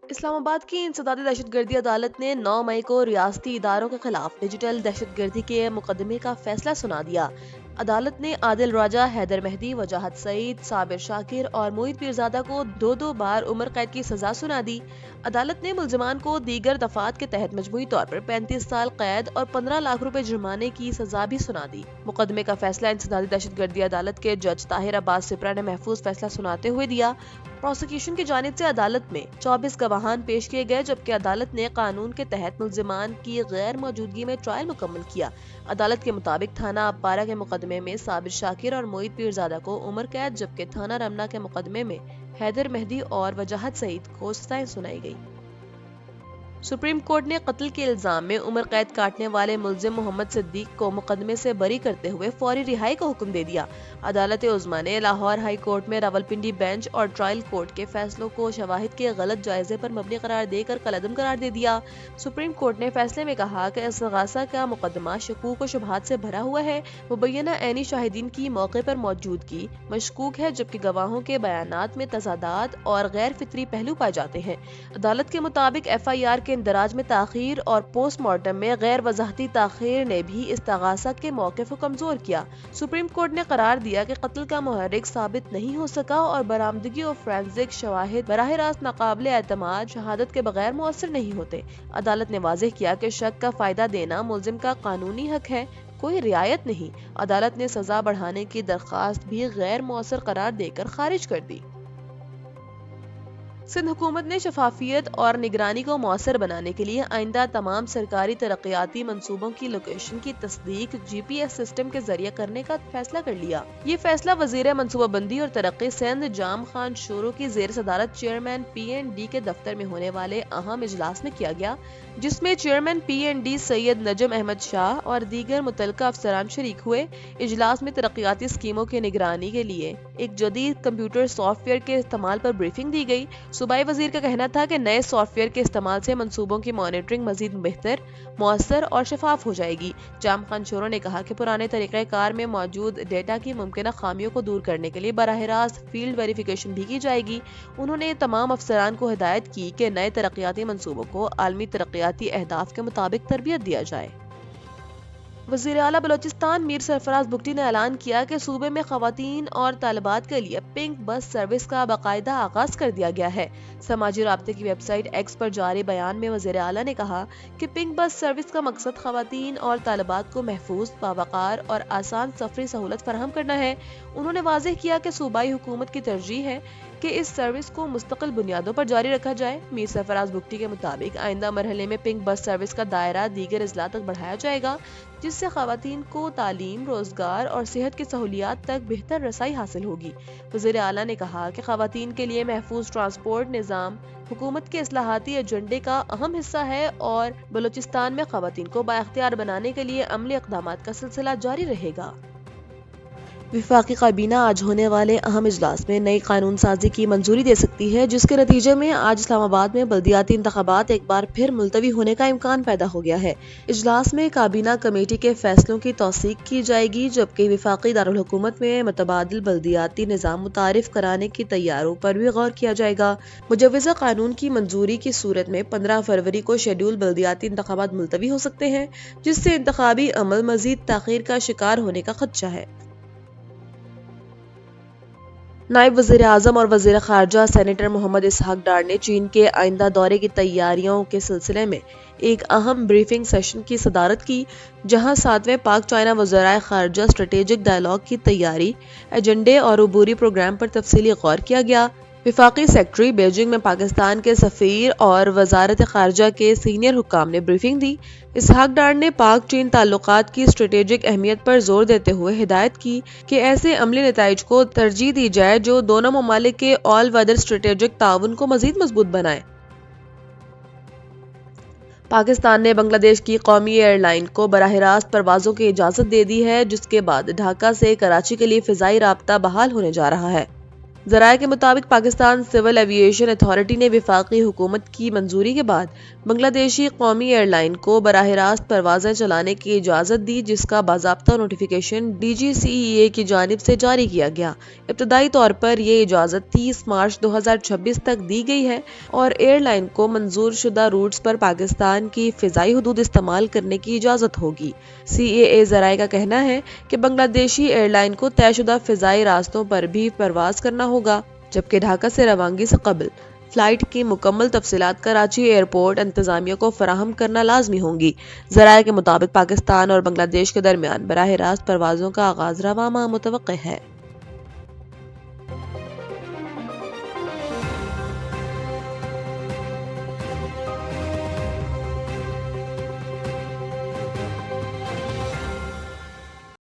اسلام آباد کی انسدادی دہشت گردی عدالت نے 9 مئی کو ریاستی اداروں کے خلاف ڈیجیٹل دہشت گردی کے مقدمے کا فیصلہ سنا دیا۔ عدالت نے عادل راجہ، حیدر مہدی، وجاہت سعید، صابر شاکر اور موہت پیرزادہ کو 2 بار عمر قید کی سزا سنا دی۔ عدالت نے ملزمان کو دیگر دفعات کے تحت مجموعی طور پر 35 سال قید اور 15 لاکھ روپے جرمانے کی سزا بھی سنا دی۔ مقدمے کا فیصلہ انسدادی دہشت گردی عدالت کے جج طاہر عباس سپرا نے محفوظ فیصلہ سناتے ہوئے دیا۔ پروسیکیوشن کی جانب سے عدالت میں 24 گواہان پیش کیے گئے، جبکہ عدالت نے قانون کے تحت ملزمان کی غیر موجودگی میں ٹرائل مکمل کیا۔ عدالت کے مطابق تھانہ اپارہ کے مقدمے میں صابر شاکر اور موہت پیرزادہ کو عمر قید، جبکہ تھانہ رمنا کے مقدمے میں حیدر مہدی اور وجاہت سعید کو سزائیں سنائی گئی۔ سپریم کورٹ نے قتل کے الزام میں عمر قید کاٹنے والے ملزم محمد صدیق کو مقدمے سے بری کرتے ہوئے فوری رہائی کا حکم دے دیا۔ عدالت عظمیٰ نے لاہور ہائی کورٹ میں راولپنڈی بینچ اور ٹرائل کورٹ کے فیصلوں کو شواہد کے غلط جائزے پر مبنی قرار دے کر کالعدم قرار دے دیا۔ سپریم کورٹ نے فیصلے میں کہا کہ استغاثہ کا مقدمہ شکوک و شبہات سے بھرا ہوا ہے، مبینہ عینی شاہدین کی موقع پر موجودگی مشکوک ہے، جبکہ گواہوں کے بیانات میں تضادات اور غیر فطری پہلو پائے جاتے ہیں۔ عدالت کے مطابق FIR کے اندراج میں تاخیر اور پوسٹ مارٹم میں غیر وضاحتی تاخیر نے بھی استغاثہ کے موقف کو کمزور کیا۔ سپریم کورٹ نے قرار دیا کہ قتل کا محرک ثابت نہیں ہو سکا اور برآمدگی اور فورینزک شواہد براہ راست ناقابل اعتماد شہادت کے بغیر مؤثر نہیں ہوتے۔ عدالت نے واضح کیا کہ شک کا فائدہ دینا ملزم کا قانونی حق ہے، کوئی رعایت نہیں۔ عدالت نے سزا بڑھانے کی درخواست بھی غیر مؤثر قرار دے کر خارج کر دی۔ سندھ حکومت نے شفافیت اور نگرانی کو مؤثر بنانے کے لیے آئندہ تمام سرکاری ترقیاتی منصوبوں کی لوکیشن کی تصدیق GPS سسٹم کے ذریعے کرنے کا فیصلہ کر لیا۔ یہ فیصلہ وزیر منصوبہ بندی اور ترقی سندھ جام خان شورو کی زیر صدارت چیئرمین PND کے دفتر میں ہونے والے اہم اجلاس میں کیا گیا، جس میں چیئرمین PND سید نجم احمد شاہ اور دیگر متعلقہ افسران شریک ہوئے۔ اجلاس میں ترقیاتی اسکیموں کی نگرانی کے لیے ایک جدید کمپیوٹر سافٹ ویئر کے استعمال پر بریفنگ دی گئی۔ صوبائی وزیر کا کہنا تھا کہ نئے سافٹ ویئر کے استعمال سے منصوبوں کی مانیٹرنگ مزید بہتر، مؤثر اور شفاف ہو جائے گی۔ جام خان شورو نے کہا کہ پرانے طریقہ کار میں موجود ڈیٹا کی ممکنہ خامیوں کو دور کرنے کے لیے براہ راست فیلڈ ویریفیکیشن بھی کی جائے گی۔ انہوں نے تمام افسران کو ہدایت کی کہ نئے ترقیاتی منصوبوں کو عالمی ترقیاتی اہداف کے مطابق تربیت دیا جائے۔ وزیر اعلیٰ بلوچستان میر سرفراز بگٹی نے اعلان کیا کہ صوبے میں خواتین اور طالبات کے لیے پنک بس سروس کا باقاعدہ آغاز کر دیا گیا ہے۔ سماجی رابطے کی ویب سائٹ ایکس پر جاری بیان میں وزیر اعلیٰ نے کہا کہ پنک بس سروس کا مقصد خواتین اور طالبات کو محفوظ، باوقار اور آسان سفری سہولت فراہم کرنا ہے۔ انہوں نے واضح کیا کہ صوبائی حکومت کی ترجیح ہے کہ اس سروس کو مستقل بنیادوں پر جاری رکھا جائے۔ میر سرفراز بگٹی کے مطابق آئندہ مرحلے میں پنک بس سروس کا دائرہ دیگر اضلاع تک بڑھایا جائے گا، جس سے خواتین کو تعلیم، روزگار اور صحت کی سہولیات تک بہتر رسائی حاصل ہوگی۔ وزیر اعلیٰ نے کہا کہ خواتین کے لیے محفوظ ٹرانسپورٹ نظام حکومت کے اصلاحاتی ایجنڈے کا اہم حصہ ہے اور بلوچستان میں خواتین کو بااختیار بنانے کے لیے عملی اقدامات کا سلسلہ جاری رہے گا۔ وفاقی کابینہ آج ہونے والے اہم اجلاس میں نئی قانون سازی کی منظوری دے سکتی ہے، جس کے نتیجے میں آج اسلام آباد میں بلدیاتی انتخابات ایک بار پھر ملتوی ہونے کا امکان پیدا ہو گیا ہے۔ اجلاس میں کابینہ کمیٹی کے فیصلوں کی توثیق کی جائے گی، جبکہ وفاقی دارالحکومت میں متبادل بلدیاتی نظام متعارف کرانے کی تیاریوں پر بھی غور کیا جائے گا۔ مجوزہ قانون کی منظوری کی صورت میں 15 فروری کو شیڈول بلدیاتی انتخابات ملتوی ہو سکتے ہیں، جس سے انتخابی عمل مزید تاخیر کا شکار ہونے کا خدشہ ہے۔ نائب وزیر اعظم اور وزیر خارجہ سینیٹر محمد اسحاق ڈار نے چین کے آئندہ دورے کی تیاریوں کے سلسلے میں ایک اہم بریفنگ سیشن کی صدارت کی، جہاں 7ویں پاک چائنا وزرائے خارجہ اسٹریٹجک ڈائیلاگ کی تیاری، ایجنڈے اور عبوری پروگرام پر تفصیلی غور کیا گیا۔ وفاقی سیکرٹری بیجنگ میں پاکستان کے سفیر اور وزارت خارجہ کے سینئر حکام نے بریفنگ دی۔ اسحاق ڈار نے پاک چین تعلقات کی اسٹریٹجک اہمیت پر زور دیتے ہوئے ہدایت کی کہ ایسے عملی نتائج کو ترجیح دی جائے جو دونوں ممالک کے آل ویدر اسٹریٹجک تعاون کو مزید مضبوط بنائے۔ پاکستان نے بنگلہ دیش کی قومی ایئر لائن کو براہ راست پروازوں کی اجازت دے دی ہے، جس کے بعد ڈھاکہ سے کراچی کے لیے فضائی رابطہ بحال ہونے جا رہا ہے۔ ذرائع کے مطابق پاکستان سول ایوییشن اتھارٹی نے وفاقی حکومت کی منظوری کے بعد بنگلہ دیشی قومی ایئر لائن کو براہ راست پروازیں چلانے کی اجازت دی، جس کا باضابطہ نوٹیفیکیشن ڈی جی سی ای اے کی جانب سے جاری کیا گیا۔ ابتدائی طور پر یہ اجازت 30 مارچ 2026 تک دی گئی ہے اور ایئر لائن کو منظور شدہ روٹس پر پاکستان کی فضائی حدود استعمال کرنے کی اجازت ہوگی۔ سی اے اے ذرائع کا کہنا ہے کہ بنگلہ دیشی ایئر لائن کو طے شدہ فضائی راستوں پر بھی پرواز کرنا ہوگا، جبکہ ڈھاکہ سے روانگی سے قبل فلائٹ کی مکمل تفصیلات کراچی ایئرپورٹ انتظامیہ کو فراہم کرنا لازمی ہوں گی۔ ذرائع کے مطابق پاکستان اور بنگلہ دیش کے درمیان براہ راست پروازوں کا آغاز رواں ماہ متوقع ہے۔